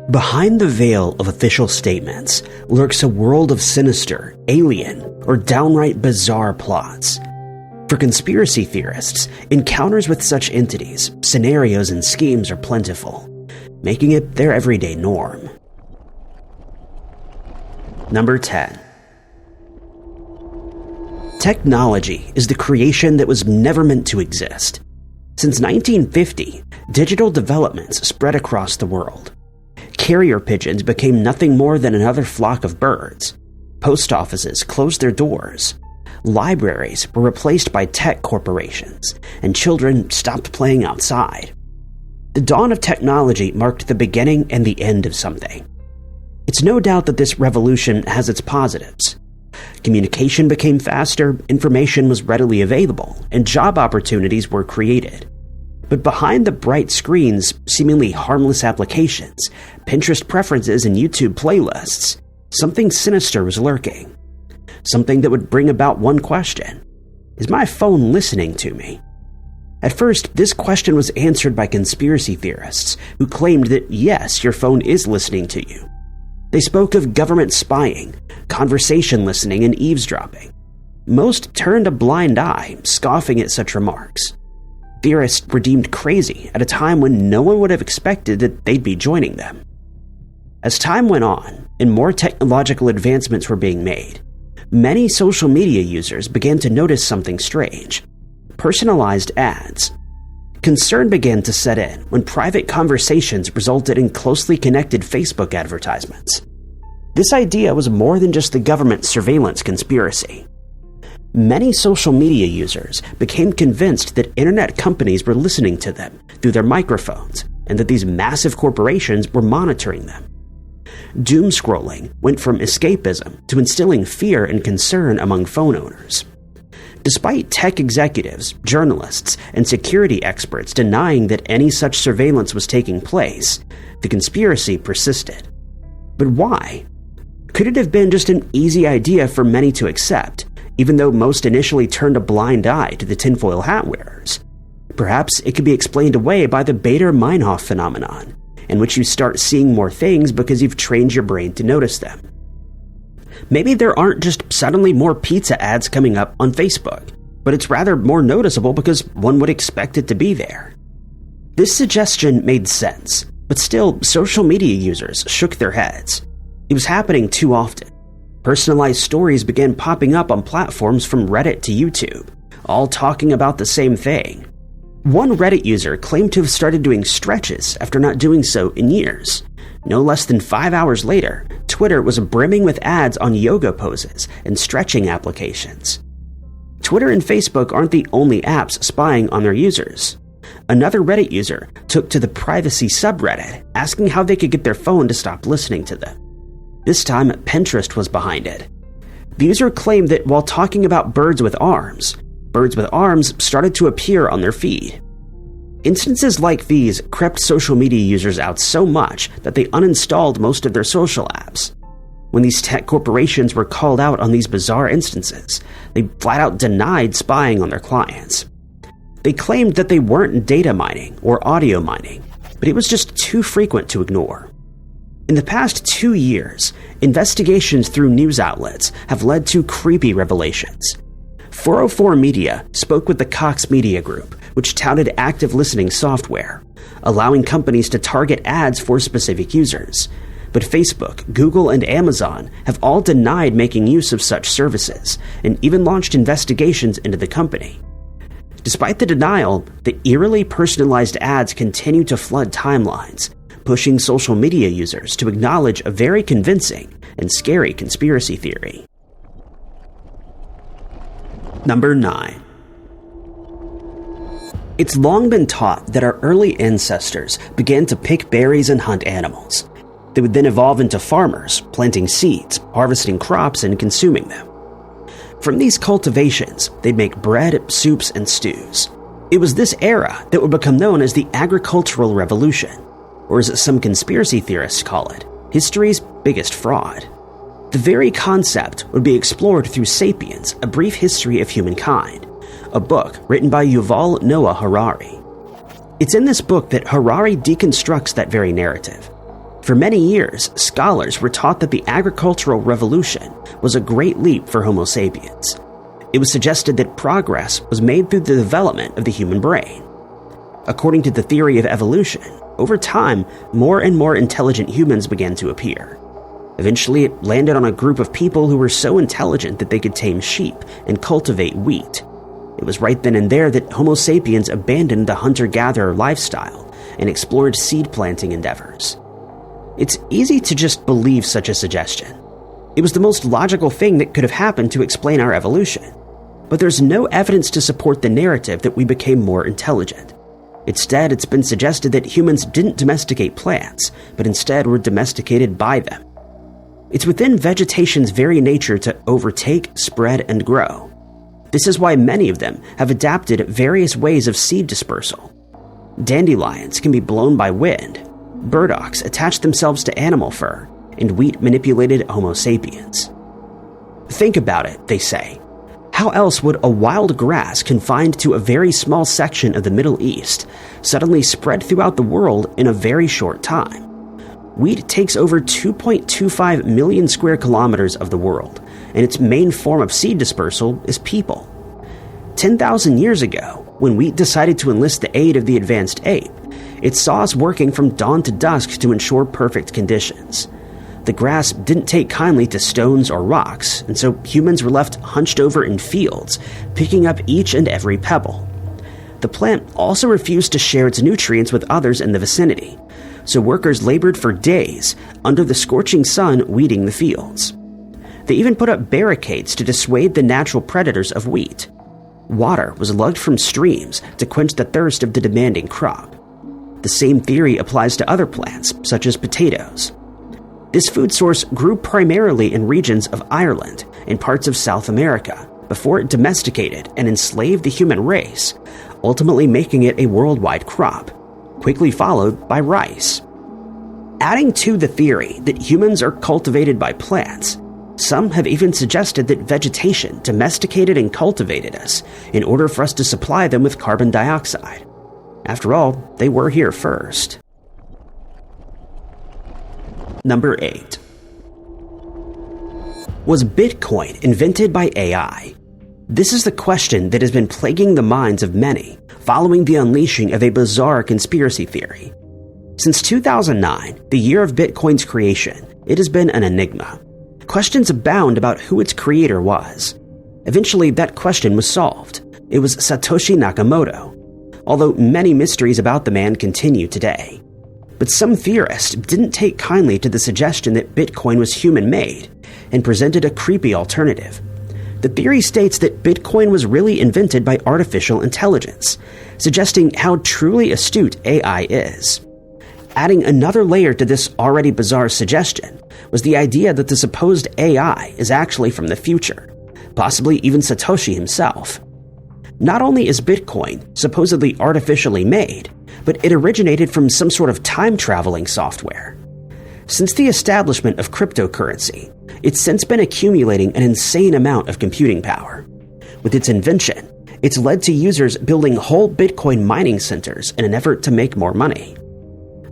Behind the veil of official statements lurks a world of sinister, alien, or downright bizarre plots. For conspiracy theorists, encounters with such entities, scenarios, and schemes are plentiful, making it their everyday norm. Number 10. Technology is the creation that was never meant to exist. Since 1950, digital developments spread across the world. Carrier pigeons became nothing more than another flock of birds. Post offices closed their doors. Libraries were replaced by tech corporations, and children stopped playing outside. The dawn of technology marked the beginning and the end of something. It's no doubt that this revolution has its positives. Communication became faster, information was readily available, and job opportunities were created. But behind the bright screens, seemingly harmless applications, Pinterest preferences, and YouTube playlists, something sinister was lurking. Something that would bring about one question: is my phone listening to me? At first, this question was answered by conspiracy theorists who claimed that yes, your phone is listening to you. They spoke of government spying, conversation listening, and eavesdropping. Most turned a blind eye, scoffing at such remarks. Theorists were deemed crazy at a time when no one would have expected that they'd be joining them. As time went on, and more technological advancements were being made, many social media users began to notice something strange: personalized ads. Concern began to set in when private conversations resulted in closely connected Facebook advertisements. This idea was more than just the government's surveillance conspiracy. Many social media users became convinced that internet companies were listening to them through their microphones, and that these massive corporations were monitoring them. Doom scrolling went from escapism to instilling fear and concern among phone owners. Despite tech executives, journalists, and security experts denying that any such surveillance was taking place, the conspiracy persisted. But why? Could it have been just an easy idea for many to accept, even though most initially turned a blind eye to the tinfoil hat wearers? Perhaps it could be explained away by the Bader-Meinhof phenomenon, in which you start seeing more things because you've trained your brain to notice them. Maybe there aren't just suddenly more pizza ads coming up on Facebook, but it's rather more noticeable because one would expect it to be there. This suggestion made sense, but still, social media users shook their heads. It was happening too often. Personalized stories began popping up on platforms from Reddit to YouTube, all talking about the same thing. One Reddit user claimed to have started doing stretches after not doing so in years. No less than 5 hours later, Twitter was brimming with ads on yoga poses and stretching applications. Twitter and Facebook aren't the only apps spying on their users. Another Reddit user took to the privacy subreddit, asking how they could get their phone to stop listening to them. This time, Pinterest was behind it. The user claimed that while talking about birds with arms started to appear on their feed. Instances like these crept social media users out so much that they uninstalled most of their social apps. When these tech corporations were called out on these bizarre instances, they flat out denied spying on their clients. They claimed that they weren't data mining or audio mining, but it was just too frequent to ignore. In the past 2 years, investigations through news outlets have led to creepy revelations. 404 Media spoke with the Cox Media Group, which touted active listening software, allowing companies to target ads for specific users. But Facebook, Google, and Amazon have all denied making use of such services, and even launched investigations into the company. Despite the denial, the eerily personalized ads continue to flood timelines, pushing social media users to acknowledge a very convincing and scary conspiracy theory. Number 9. It's long been taught that our early ancestors began to pick berries and hunt animals. They would then evolve into farmers, planting seeds, harvesting crops, and consuming them. From these cultivations, they'd make bread, soups, and stews. It was this era that would become known as the Agricultural Revolution, or as some conspiracy theorists call it, history's biggest fraud. The very concept would be explored through *Sapiens: A Brief History of Humankind*, a book written by Yuval Noah Harari. It's in this book that Harari deconstructs that very narrative. For many years, scholars were taught that the agricultural revolution was a great leap for Homo sapiens. It was suggested that progress was made through the development of the human brain. According to the theory of evolution, over time, more and more intelligent humans began to appear. Eventually, it landed on a group of people who were so intelligent that they could tame sheep and cultivate wheat. It was right then and there that Homo sapiens abandoned the hunter-gatherer lifestyle and explored seed planting endeavors. It's easy to just believe such a suggestion. It was the most logical thing that could have happened to explain our evolution. But there's no evidence to support the narrative that we became more intelligent. Instead, it's been suggested that humans didn't domesticate plants, but instead were domesticated by them. It's within vegetation's very nature to overtake, spread, and grow. This is why many of them have adapted various ways of seed dispersal. Dandelions can be blown by wind, burdocks attach themselves to animal fur, and wheat manipulated Homo sapiens. Think about it, they say. How else would a wild grass confined to a very small section of the Middle East suddenly spread throughout the world in a very short time? Wheat takes over 2.25 million square kilometers of the world, and its main form of seed dispersal is people. 10,000 years ago, when wheat decided to enlist the aid of the advanced ape, it saw us working from dawn to dusk to ensure perfect conditions. The grass didn't take kindly to stones or rocks, and so humans were left hunched over in fields, picking up each and every pebble. The plant also refused to share its nutrients with others in the vicinity, so workers labored for days under the scorching sun weeding the fields. They even put up barricades to dissuade the natural predators of wheat. Water was lugged from streams to quench the thirst of the demanding crop. The same theory applies to other plants, such as potatoes. This food source grew primarily in regions of Ireland and parts of South America before it domesticated and enslaved the human race, ultimately making it a worldwide crop, quickly followed by rice. Adding to the theory that humans are cultivated by plants, some have even suggested that vegetation domesticated and cultivated us in order for us to supply them with carbon dioxide. After all, they were here first. Number 8. Was Bitcoin invented by AI? This is the question that has been plaguing the minds of many following the unleashing of a bizarre conspiracy theory. Since 2009, the year of Bitcoin's creation, it has been an enigma. Questions abound about who its creator was. Eventually, that question was solved. It was Satoshi Nakamoto, although many mysteries about the man continue today. But some theorists didn't take kindly to the suggestion that Bitcoin was human-made and presented a creepy alternative. The theory states that Bitcoin was really invented by artificial intelligence, suggesting how truly astute AI is. Adding another layer to this already bizarre suggestion was the idea that the supposed AI is actually from the future, possibly even Satoshi himself. Not only is Bitcoin supposedly artificially made, but it originated from some sort of time-traveling software. Since the establishment of cryptocurrency, it's since been accumulating an insane amount of computing power. With its invention, it's led to users building whole Bitcoin mining centers in an effort to make more money.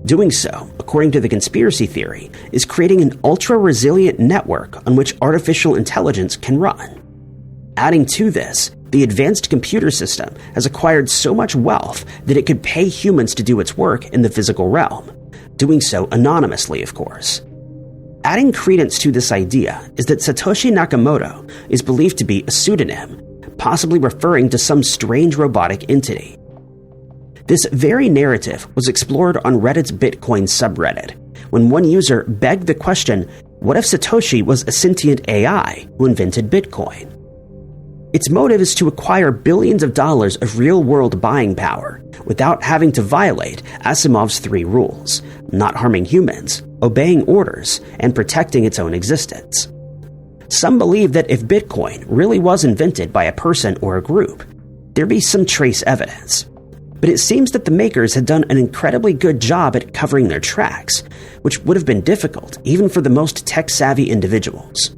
Doing so, according to the conspiracy theory, is creating an ultra-resilient network on which artificial intelligence can run. Adding to this, the advanced computer system has acquired so much wealth that it could pay humans to do its work in the physical realm, doing so anonymously, of course. Adding credence to this idea is that Satoshi Nakamoto is believed to be a pseudonym, possibly referring to some strange robotic entity. This very narrative was explored on Reddit's Bitcoin subreddit, when one user begged the question, what if Satoshi was a sentient AI who invented Bitcoin? Its motive is to acquire billions of dollars of real-world buying power without having to violate Asimov's 3 rules: not harming humans, obeying orders, and protecting its own existence. Some believe that if Bitcoin really was invented by a person or a group, there'd be some trace evidence. But it seems that the makers had done an incredibly good job at covering their tracks, which would have been difficult even for the most tech-savvy individuals.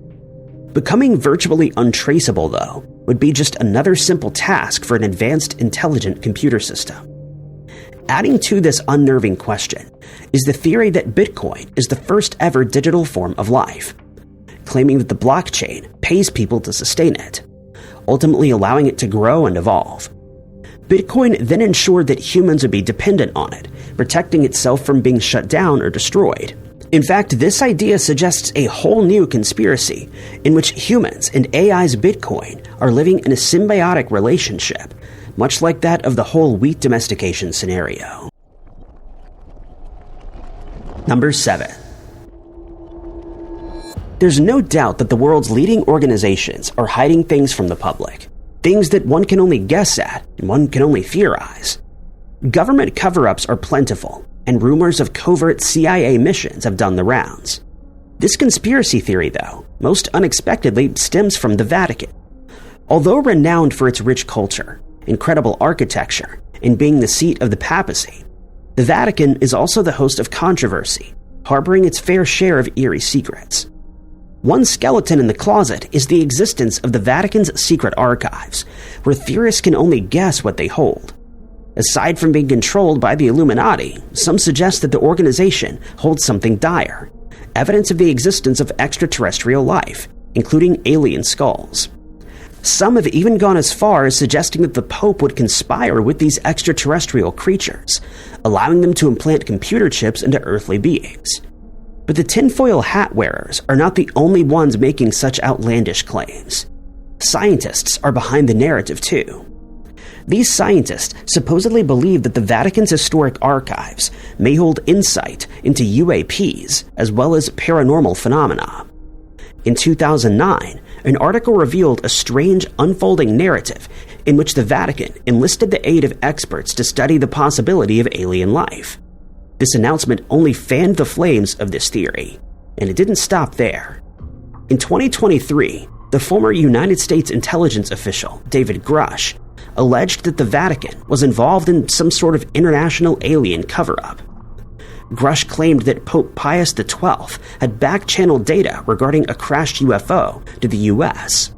Becoming virtually untraceable, though, would be just another simple task for an advanced, intelligent computer system. Adding to this unnerving question is the theory that Bitcoin is the first ever digital form of life, claiming that the blockchain pays people to sustain it, ultimately allowing it to grow and evolve. Bitcoin then ensured that humans would be dependent on it, protecting itself from being shut down or destroyed. In fact, this idea suggests a whole new conspiracy in which humans and AI's Bitcoin are living in a symbiotic relationship, much like that of the whole wheat domestication scenario. Number 7. There's no doubt that the world's leading organizations are hiding things from the public, things that one can only guess at and one can only theorize. Government cover-ups are plentiful, and rumors of covert CIA missions have done the rounds. This conspiracy theory, though, most unexpectedly stems from the Vatican. Although renowned for its rich culture, incredible architecture, and being the seat of the papacy, the Vatican is also the host of controversy, harboring its fair share of eerie secrets. One skeleton in the closet is the existence of the Vatican's secret archives, where theorists can only guess what they hold. Aside from being controlled by the Illuminati, some suggest that the organization holds something dire, evidence of the existence of extraterrestrial life, including alien skulls. Some have even gone as far as suggesting that the Pope would conspire with these extraterrestrial creatures, allowing them to implant computer chips into earthly beings. But the tinfoil hat wearers are not the only ones making such outlandish claims. Scientists are behind the narrative too. These scientists supposedly believe that the Vatican's historic archives may hold insight into UAPs as well as paranormal phenomena. In 2009, an article revealed a strange unfolding narrative in which the Vatican enlisted the aid of experts to study the possibility of alien life. This announcement only fanned the flames of this theory, and it didn't stop there. In 2023, the former United States intelligence official, David Grush, alleged that the Vatican was involved in some sort of international alien cover-up. Grush claimed that Pope Pius XII had back-channeled data regarding a crashed UFO to the U.S.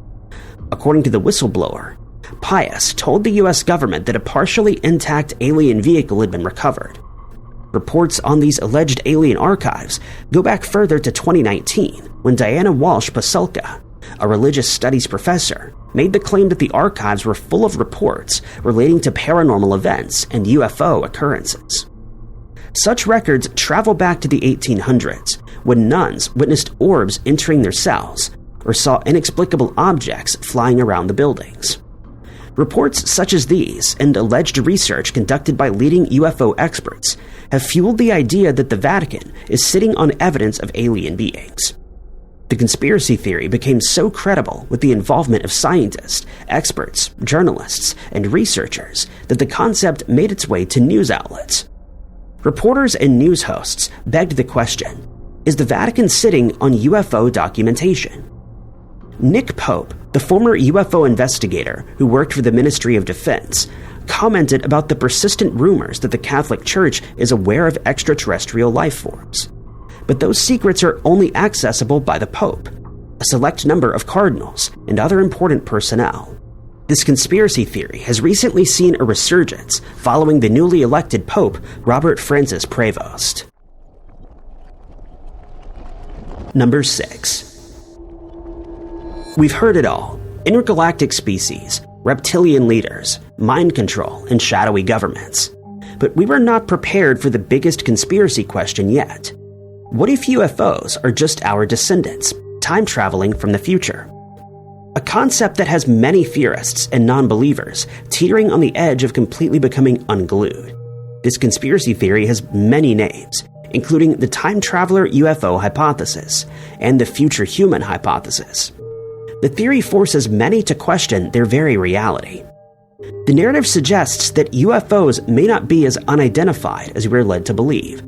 According to the whistleblower, Pius told the U.S. government that a partially intact alien vehicle had been recovered. Reports on these alleged alien archives go back further to 2019, when Diana Walsh Pasulka, a religious studies professor, made the claim that the archives were full of reports relating to paranormal events and UFO occurrences. Such records travel back to the 1800s, when nuns witnessed orbs entering their cells or saw inexplicable objects flying around the buildings. Reports such as these and alleged research conducted by leading UFO experts have fueled the idea that the Vatican is sitting on evidence of alien beings. The conspiracy theory became so credible with the involvement of scientists, experts, journalists, and researchers that the concept made its way to news outlets. Reporters and news hosts begged the question, is the Vatican sitting on UFO documentation? Nick Pope, the former UFO investigator who worked for the Ministry of Defense, commented about the persistent rumors that the Catholic Church is aware of extraterrestrial life forms. But those secrets are only accessible by the Pope, a select number of cardinals, and other important personnel. This conspiracy theory has recently seen a resurgence following the newly elected Pope, Robert Francis Prevost. Number 6. We've heard it all. Intergalactic species, reptilian leaders, mind control, and shadowy governments. But we were not prepared for the biggest conspiracy question yet. What if UFOs are just our descendants, time traveling from the future? A concept that has many theorists and non-believers teetering on the edge of completely becoming unglued. This conspiracy theory has many names, including the time traveler UFO hypothesis and the future human hypothesis. The theory forces many to question their very reality. The narrative suggests that UFOs may not be as unidentified as we're led to believe,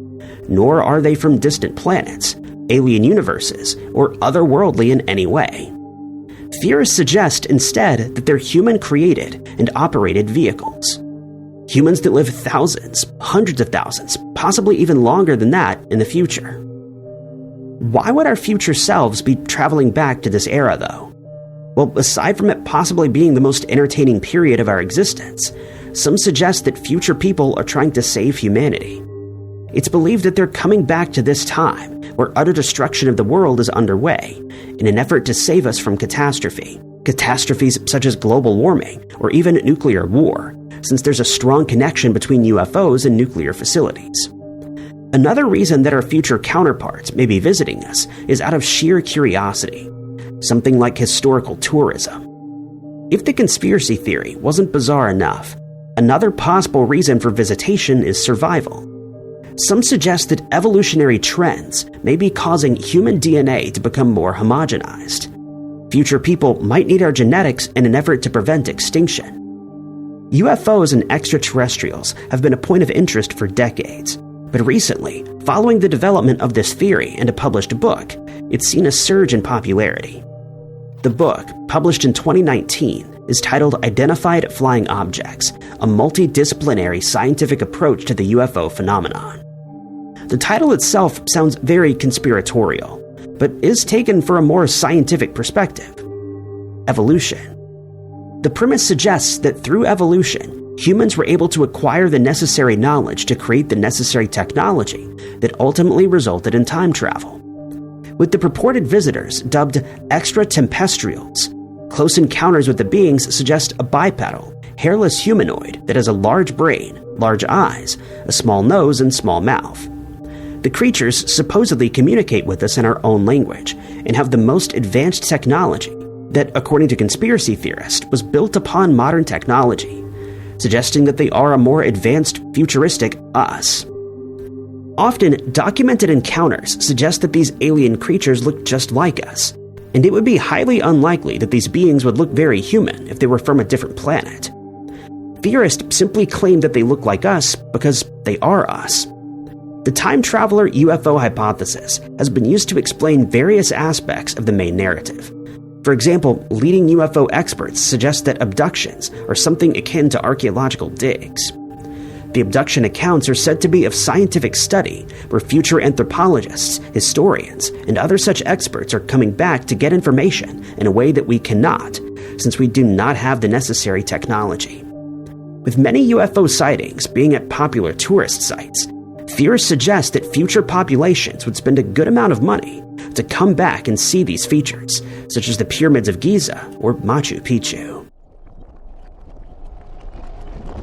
nor are they from distant planets, alien universes, or otherworldly in any way. Theorists suggest instead that they're human-created and operated vehicles. Humans that live thousands, hundreds of thousands, possibly even longer than that in the future. Why would our future selves be traveling back to this era, though? Well, aside from it possibly being the most entertaining period of our existence, some suggest that future people are trying to save humanity. It's believed that they're coming back to this time, where utter destruction of the world is underway, in an effort to save us from catastrophes such as global warming or even nuclear war, since there's a strong connection between UFOs and nuclear facilities. Another reason that our future counterparts may be visiting us is out of sheer curiosity, something like historical tourism. If the conspiracy theory wasn't bizarre enough, another possible reason for visitation is survival. Some suggest that evolutionary trends may be causing human DNA to become more homogenized. Future people might need our genetics in an effort to prevent extinction. UFOs and extraterrestrials have been a point of interest for decades, but recently, following the development of this theory and a published book, it's seen a surge in popularity. The book, published in 2019, is titled Identified Flying Objects, a multidisciplinary scientific approach to the UFO phenomenon. The title itself sounds very conspiratorial, but is taken for a more scientific perspective. Evolution. The premise suggests that through evolution, humans were able to acquire the necessary knowledge to create the necessary technology that ultimately resulted in time travel. With the purported visitors dubbed extraterrestrials, close encounters with the beings suggest a bipedal, hairless humanoid that has a large brain, large eyes, a small nose, and small mouth. The creatures supposedly communicate with us in our own language and have the most advanced technology that, according to conspiracy theorists, was built upon modern technology, suggesting that they are a more advanced, futuristic us. Often, documented encounters suggest that these alien creatures look just like us, and it would be highly unlikely that these beings would look very human if they were from a different planet. Theorists simply claim that they look like us because they are us. The time traveler UFO hypothesis has been used to explain various aspects of the main narrative. For example, leading UFO experts suggest that abductions are something akin to archaeological digs. The abduction accounts are said to be of scientific study, where future anthropologists, historians, and other such experts are coming back to get information in a way that we cannot, since we do not have the necessary technology. With many UFO sightings being at popular tourist sites, theorists suggest that future populations would spend a good amount of money to come back and see these features, such as the pyramids of Giza or Machu Picchu.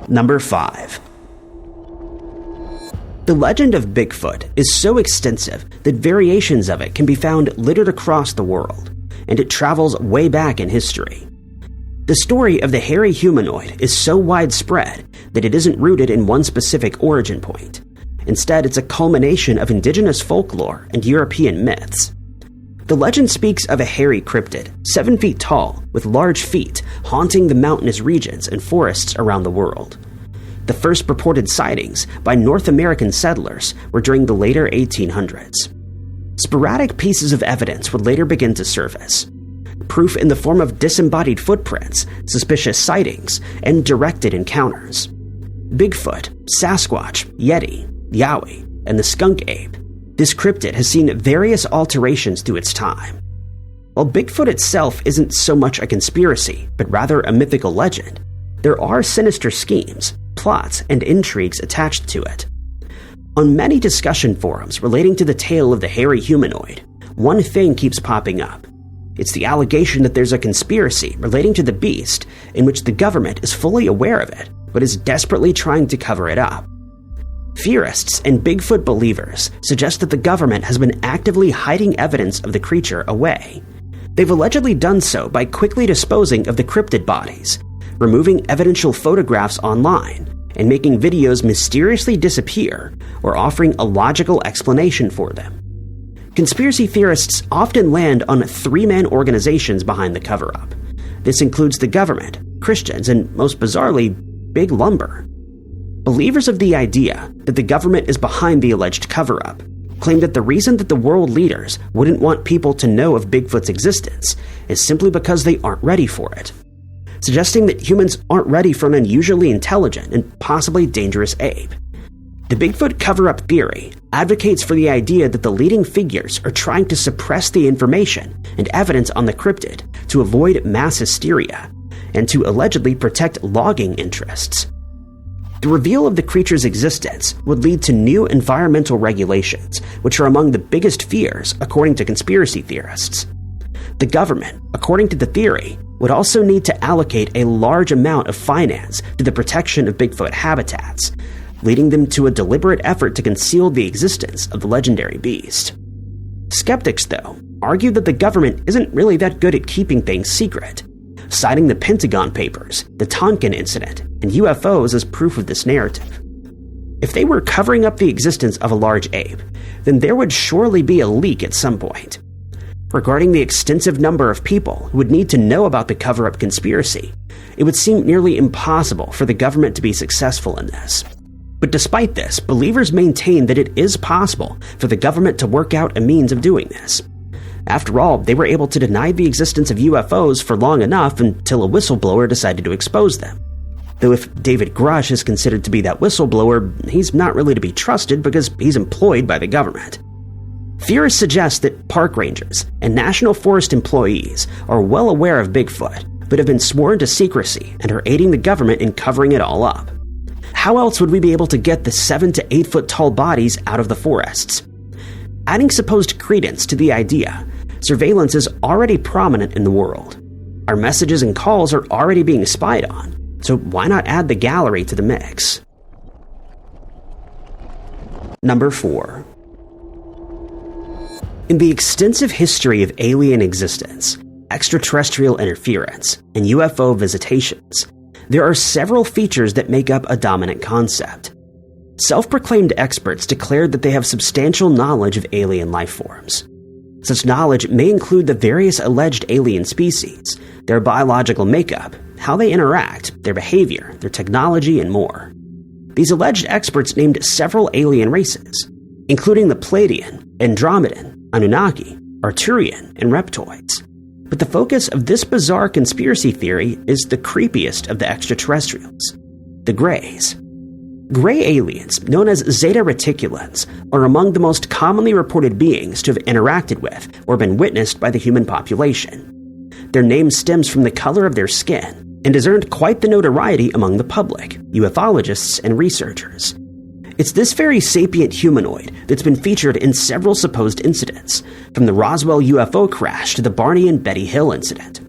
Number 5. The legend of Bigfoot is so extensive that variations of it can be found littered across the world, and it travels way back in history. The story of the hairy humanoid is so widespread that it isn't rooted in one specific origin point. Instead, it's a culmination of indigenous folklore and European myths. The legend speaks of a hairy cryptid, 7 feet tall, with large feet, haunting the mountainous regions and forests around the world. The first purported sightings by North American settlers were during the later 1800s. Sporadic pieces of evidence would later begin to surface. Proof in the form of disembodied footprints, suspicious sightings, and directed encounters. Bigfoot, Sasquatch, Yeti, Yowie, and the skunk ape. This cryptid has seen various alterations through its time. While Bigfoot itself isn't so much a conspiracy, but rather a mythical legend, there are sinister schemes, plots, and intrigues attached to it. On many discussion forums relating to the tale of the hairy humanoid, one thing keeps popping up. It's the allegation that there's a conspiracy relating to the beast in which the government is fully aware of it, but is desperately trying to cover it up. Theorists and Bigfoot believers suggest that the government has been actively hiding evidence of the creature away. They've allegedly done so by quickly disposing of the cryptid bodies, removing evidential photographs online, and making videos mysteriously disappear or offering a logical explanation for them. Conspiracy theorists often land on 3-man organizations behind the cover-up. This includes the government, Christians, and most bizarrely, Big Lumber. Believers of the idea that the government is behind the alleged cover-up claim that the reason that the world leaders wouldn't want people to know of Bigfoot's existence is simply because they aren't ready for it, suggesting that humans aren't ready for an unusually intelligent and possibly dangerous ape. The Bigfoot cover-up theory advocates for the idea that the leading figures are trying to suppress the information and evidence on the cryptid to avoid mass hysteria and to allegedly protect logging interests. The reveal of the creature's existence would lead to new environmental regulations, which are among the biggest fears according to conspiracy theorists. The government, according to the theory, would also need to allocate a large amount of finance to the protection of Bigfoot habitats, leading them to a deliberate effort to conceal the existence of the legendary beast. Skeptics, though, argue that the government isn't really that good at keeping things secret, citing the Pentagon Papers, the Tonkin incident, and UFOs as proof of this narrative. If they were covering up the existence of a large ape, then there would surely be a leak at some point. Regarding the extensive number of people who would need to know about the cover-up conspiracy, it would seem nearly impossible for the government to be successful in this. But despite this, believers maintain that it is possible for the government to work out a means of doing this. After all, they were able to deny the existence of UFOs for long enough until a whistleblower decided to expose them. Though if David Grush is considered to be that whistleblower, he's not really to be trusted because he's employed by the government. Theorists suggest that park rangers and National Forest employees are well aware of Bigfoot, but have been sworn to secrecy and are aiding the government in covering it all up. How else would we be able to get the 7 to 8 foot tall bodies out of the forests? Adding supposed credence to the idea, surveillance is already prominent in the world. Our messages and calls are already being spied on, so why not add the gallery to the mix? Number 4. In the extensive history of alien existence, extraterrestrial interference, and UFO visitations, there are several features that make up a dominant concept. Self-proclaimed experts declared that they have substantial knowledge of alien life forms. Such knowledge may include the various alleged alien species, their biological makeup, how they interact, their behavior, their technology, and more. These alleged experts named several alien races, including the Pleiadian, Andromedan, Anunnaki, Arturian, and Reptoids. But the focus of this bizarre conspiracy theory is the creepiest of the extraterrestrials, the Greys. Gray aliens, known as Zeta Reticulans, are among the most commonly reported beings to have interacted with or been witnessed by the human population. Their name stems from the color of their skin and has earned quite the notoriety among the public, ufologists, and researchers. It's this very sapient humanoid that's been featured in several supposed incidents, from the Roswell UFO crash to the Barney and Betty Hill incident.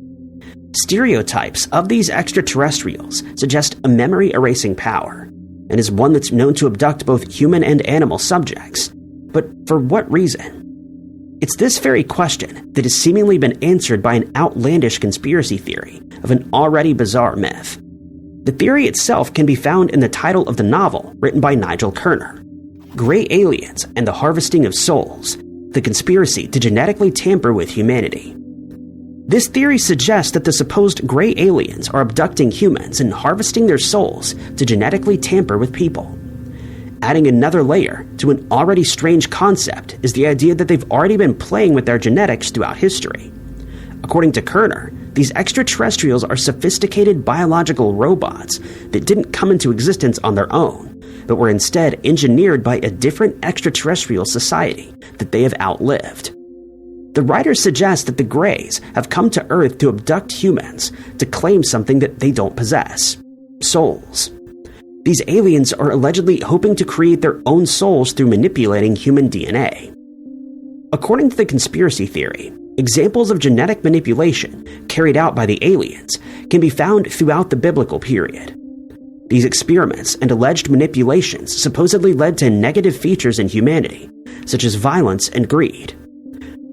Stereotypes of these extraterrestrials suggest a memory-erasing power, and is one that's known to abduct both human and animal subjects. But for what reason? It's this very question that has seemingly been answered by an outlandish conspiracy theory of an already bizarre myth. The theory itself can be found in the title of the novel written by Nigel Kerner, Gray Aliens and the Harvesting of Souls, the Conspiracy to Genetically Tamper with Humanity. This theory suggests that the supposed gray aliens are abducting humans and harvesting their souls to genetically tamper with people. Adding another layer to an already strange concept is the idea that they've already been playing with their genetics throughout history. According to Kerner, these extraterrestrials are sophisticated biological robots that didn't come into existence on their own, but were instead engineered by a different extraterrestrial society that they have outlived. The writer suggests that the Greys have come to Earth to abduct humans to claim something that they don't possess: souls. These aliens are allegedly hoping to create their own souls through manipulating human DNA. According to the conspiracy theory, examples of genetic manipulation carried out by the aliens can be found throughout the biblical period. These experiments and alleged manipulations supposedly led to negative features in humanity, such as violence and greed.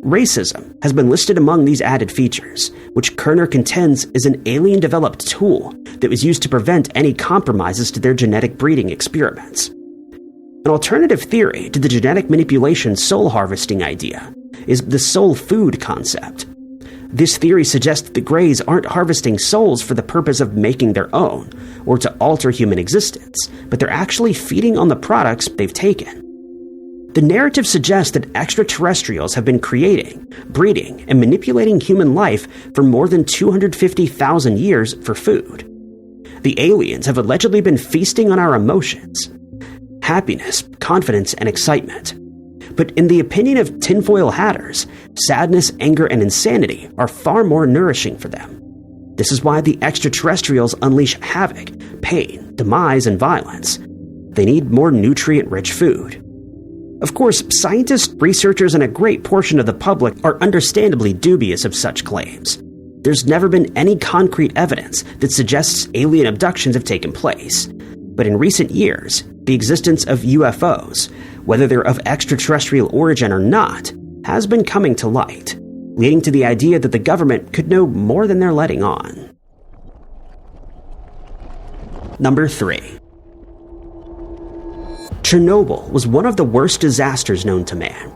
Racism has been listed among these added features, which Kerner contends is an alien-developed tool that was used to prevent any compromises to their genetic breeding experiments. An alternative theory to the genetic manipulation soul harvesting idea is the soul food concept. This theory suggests that the Greys aren't harvesting souls for the purpose of making their own or to alter human existence, but they're actually feeding on the products they've taken. The narrative suggests that extraterrestrials have been creating, breeding, and manipulating human life for more than 250,000 years for food. The aliens have allegedly been feasting on our emotions: happiness, confidence, and excitement. But in the opinion of tinfoil hatters, sadness, anger, and insanity are far more nourishing for them. This is why the extraterrestrials unleash havoc, pain, demise, and violence. They need more nutrient-rich food. Of course, scientists, researchers, and a great portion of the public are understandably dubious of such claims. There's never been any concrete evidence that suggests alien abductions have taken place. But in recent years, the existence of UFOs, whether they're of extraterrestrial origin or not, has been coming to light, leading to the idea that the government could know more than they're letting on. Number 3. Chernobyl was one of the worst disasters known to man.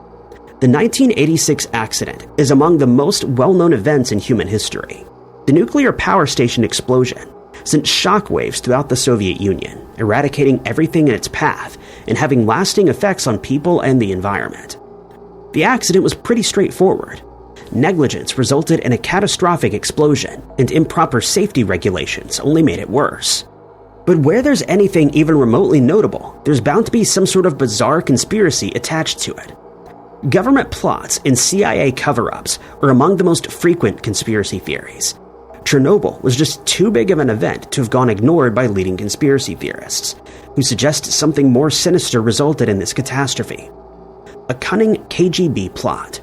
The 1986 accident is among the most well-known events in human history. The nuclear power station explosion sent shockwaves throughout the Soviet Union, eradicating everything in its path and having lasting effects on people and the environment. The accident was pretty straightforward. Negligence resulted in a catastrophic explosion, and improper safety regulations only made it worse. But where there's anything even remotely notable, there's bound to be some sort of bizarre conspiracy attached to it. Government plots and CIA cover-ups are among the most frequent conspiracy theories. Chernobyl was just too big of an event to have gone ignored by leading conspiracy theorists, who suggest something more sinister resulted in this catastrophe. A cunning KGB plot.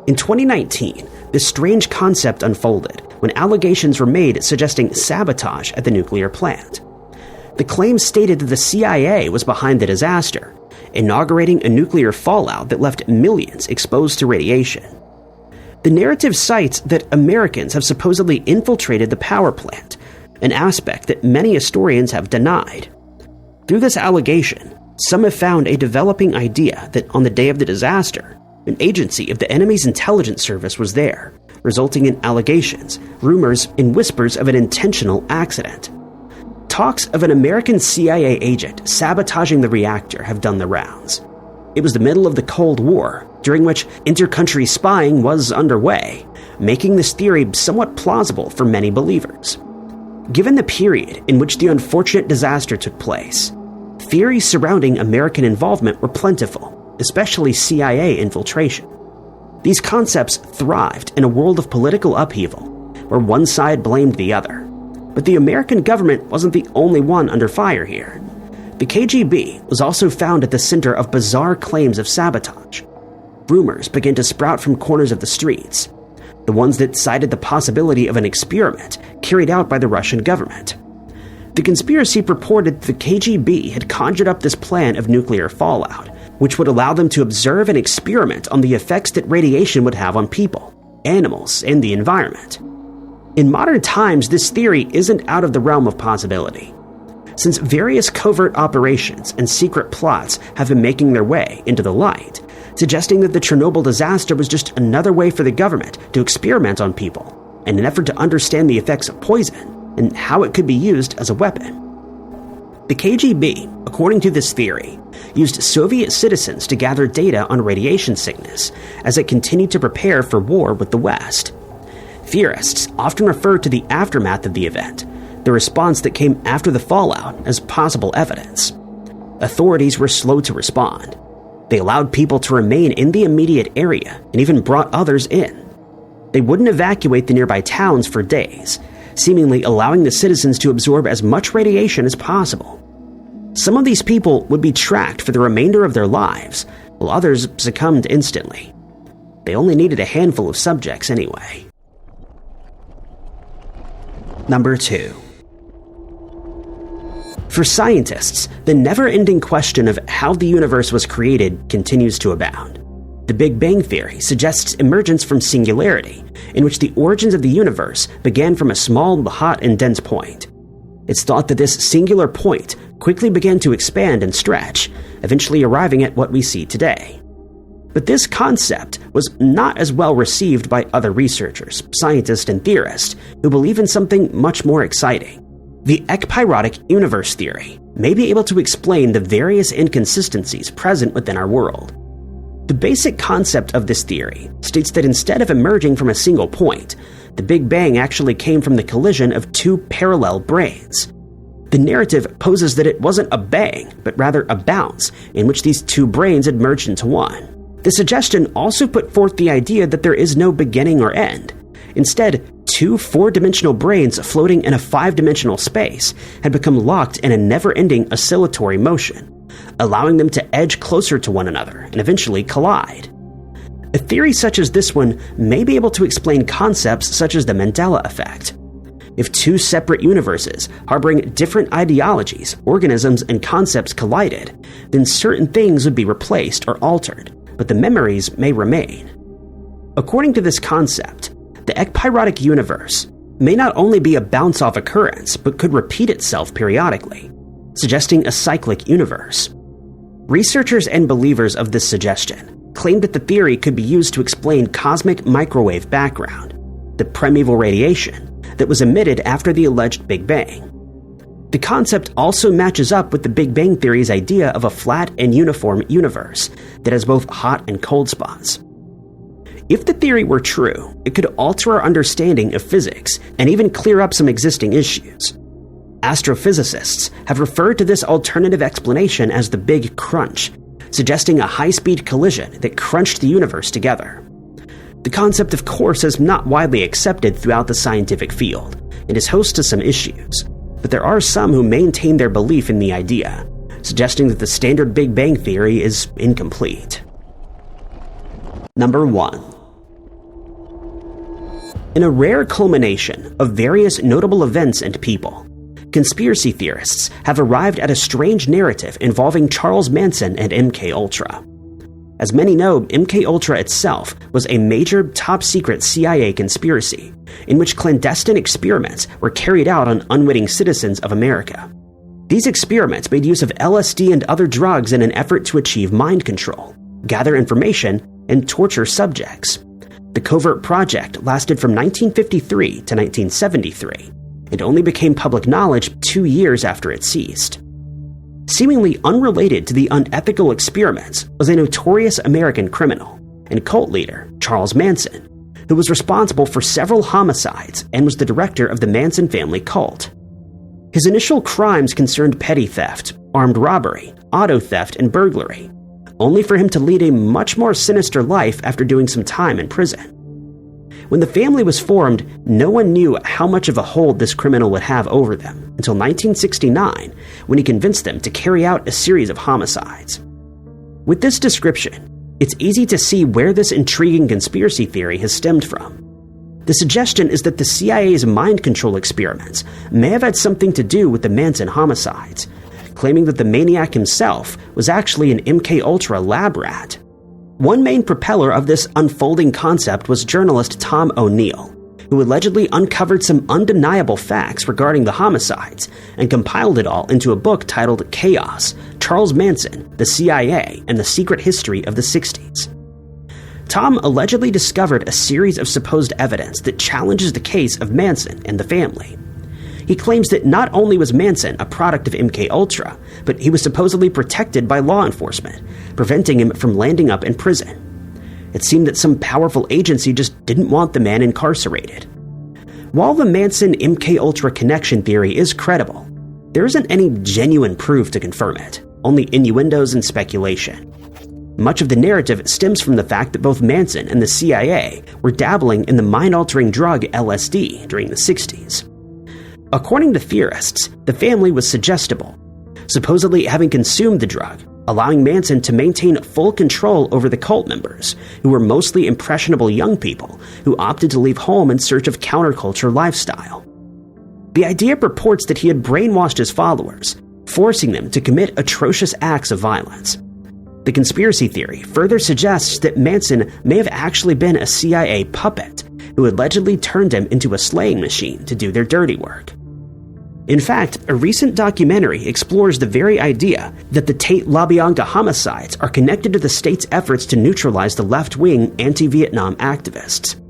In 2019, this strange concept unfolded when allegations were made suggesting sabotage at the nuclear plant. The claims stated that the CIA was behind the disaster, inaugurating a nuclear fallout that left millions exposed to radiation. The narrative cites that Americans have supposedly infiltrated the power plant, an aspect that many historians have denied. Through this allegation, some have found a developing idea that on the day of the disaster, an agency of the enemy's intelligence service was there, resulting in allegations, rumors, and whispers of an intentional accident. Talks of an American CIA agent sabotaging the reactor have done the rounds. It was the middle of the Cold War, during which inter-country spying was underway, making this theory somewhat plausible for many believers. Given the period in which the unfortunate disaster took place, theories surrounding American involvement were plentiful, especially CIA infiltration. These concepts thrived in a world of political upheaval, where one side blamed the other. But the American government wasn't the only one under fire here. The KGB was also found at the center of bizarre claims of sabotage. Rumors began to sprout from corners of the streets, the ones that cited the possibility of an experiment carried out by the Russian government. The conspiracy purported the KGB had conjured up this plan of nuclear fallout, which would allow them to observe and experiment on the effects that radiation would have on people, animals, and the environment. In modern times, this theory isn't out of the realm of possibility, since various covert operations and secret plots have been making their way into the light, suggesting that the Chernobyl disaster was just another way for the government to experiment on people in an effort to understand the effects of poison and how it could be used as a weapon. The KGB, according to this theory, used Soviet citizens to gather data on radiation sickness as it continued to prepare for war with the West. Theorists often refer to the aftermath of the event, the response that came after the fallout, as possible evidence. Authorities were slow to respond. They allowed people to remain in the immediate area and even brought others in. They wouldn't evacuate the nearby towns for days, seemingly allowing the citizens to absorb as much radiation as possible. Some of these people would be tracked for the remainder of their lives, while others succumbed instantly. They only needed a handful of subjects anyway. Number 2. For scientists, the never-ending question of how the universe was created continues to abound. The Big Bang Theory suggests emergence from singularity, in which the origins of the universe began from a small, hot, and dense point. It's thought that this singular point quickly began to expand and stretch, eventually arriving at what we see today. But this concept was not as well received by other researchers, scientists, and theorists who believe in something much more exciting. The ekpyrotic universe theory may be able to explain the various inconsistencies present within our world. The basic concept of this theory states that instead of emerging from a single point, the Big Bang actually came from the collision of two parallel brains. The narrative poses that it wasn't a bang, but rather a bounce, in which these two brains had merged into one. The suggestion also put forth the idea that there is no beginning or end. Instead, two four-dimensional brains floating in a five-dimensional space had become locked in a never-ending oscillatory motion, allowing them to edge closer to one another and eventually collide. A theory such as this one may be able to explain concepts such as the Mandela effect. If two separate universes harboring different ideologies, organisms, and concepts collided, then certain things would be replaced or altered, but the memories may remain. According to this concept, the ekpyrotic universe may not only be a bounce-off occurrence, but could repeat itself periodically, suggesting a cyclic universe. Researchers and believers of this suggestion claimed that the theory could be used to explain cosmic microwave background, the primeval radiation that was emitted after the alleged Big Bang. The concept also matches up with the Big Bang Theory's idea of a flat and uniform universe that has both hot and cold spots. If the theory were true, it could alter our understanding of physics and even clear up some existing issues. Astrophysicists have referred to this alternative explanation as the Big Crunch, suggesting a high-speed collision that crunched the universe together. The concept, of course, is not widely accepted throughout the scientific field and is host to some issues, but there are some who maintain their belief in the idea, suggesting that the standard Big Bang Theory is incomplete. Number 1. In a rare culmination of various notable events and people, conspiracy theorists have arrived at a strange narrative involving Charles Manson and MKUltra. As many know, MKUltra itself was a major top-secret CIA conspiracy in which clandestine experiments were carried out on unwitting citizens of America. These experiments made use of LSD and other drugs in an effort to achieve mind control, gather information, and torture subjects. The covert project lasted from 1953 to 1973, and only became public knowledge 2 years after it ceased. Seemingly unrelated to the unethical experiments was a notorious American criminal and cult leader, Charles Manson, who was responsible for several homicides and was the director of the Manson family cult. His initial crimes concerned petty theft, armed robbery, auto theft, and burglary, only for him to lead a much more sinister life after doing some time in prison. When the family was formed, no one knew how much of a hold this criminal would have over them until 1969, when he convinced them to carry out a series of homicides. With this description, it's easy to see where this intriguing conspiracy theory has stemmed from. The suggestion is that the CIA's mind control experiments may have had something to do with the Manson homicides, claiming that the maniac himself was actually an MKUltra lab rat. One main propeller of this unfolding concept was journalist Tom O'Neill, who allegedly uncovered some undeniable facts regarding the homicides and compiled it all into a book titled Chaos: Charles Manson, the CIA, and the Secret History of the 60s. Tom allegedly discovered a series of supposed evidence that challenges the case of Manson and the family. He claims that not only was Manson a product of MKUltra, but he was supposedly protected by law enforcement, preventing him from landing up in prison. It seemed that some powerful agency just didn't want the man incarcerated. While the Manson-MKUltra connection theory is credible, there isn't any genuine proof to confirm it, only innuendos and speculation. Much of the narrative stems from the fact that both Manson and the CIA were dabbling in the mind-altering drug LSD during the 60s. According to theorists, the family was suggestible, supposedly having consumed the drug, allowing Manson to maintain full control over the cult members, who were mostly impressionable young people who opted to leave home in search of counterculture lifestyle. The idea purports that he had brainwashed his followers, forcing them to commit atrocious acts of violence. The conspiracy theory further suggests that Manson may have actually been a CIA puppet who allegedly turned him into a slaying machine to do their dirty work. In fact, a recent documentary explores the very idea that the Tate LaBianca homicides are connected to the state's efforts to neutralize the left-wing anti-Vietnam activists.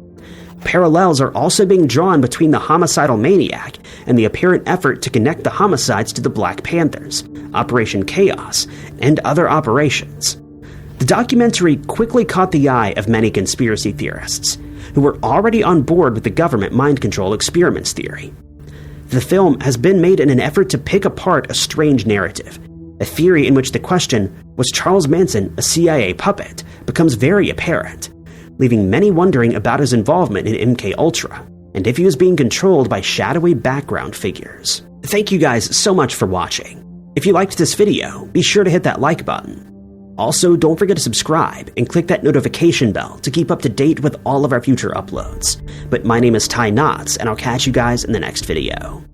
Parallels are also being drawn between the homicidal maniac and the apparent effort to connect the homicides to the Black Panthers, Operation Chaos, and other operations. The documentary quickly caught the eye of many conspiracy theorists, who were already on board with the government mind control experiments theory. The film has been made in an effort to pick apart a strange narrative. A theory in which the question, was Charles Manson a CIA puppet, becomes very apparent, leaving many wondering about his involvement in MKUltra, and if he was being controlled by shadowy background figures. Thank you guys so much for watching. If you liked this video, be sure to hit that like button. Also, don't forget to subscribe and click that notification bell to keep up to date with all of our future uploads. But my name is Ty Knotts, and I'll catch you guys in the next video.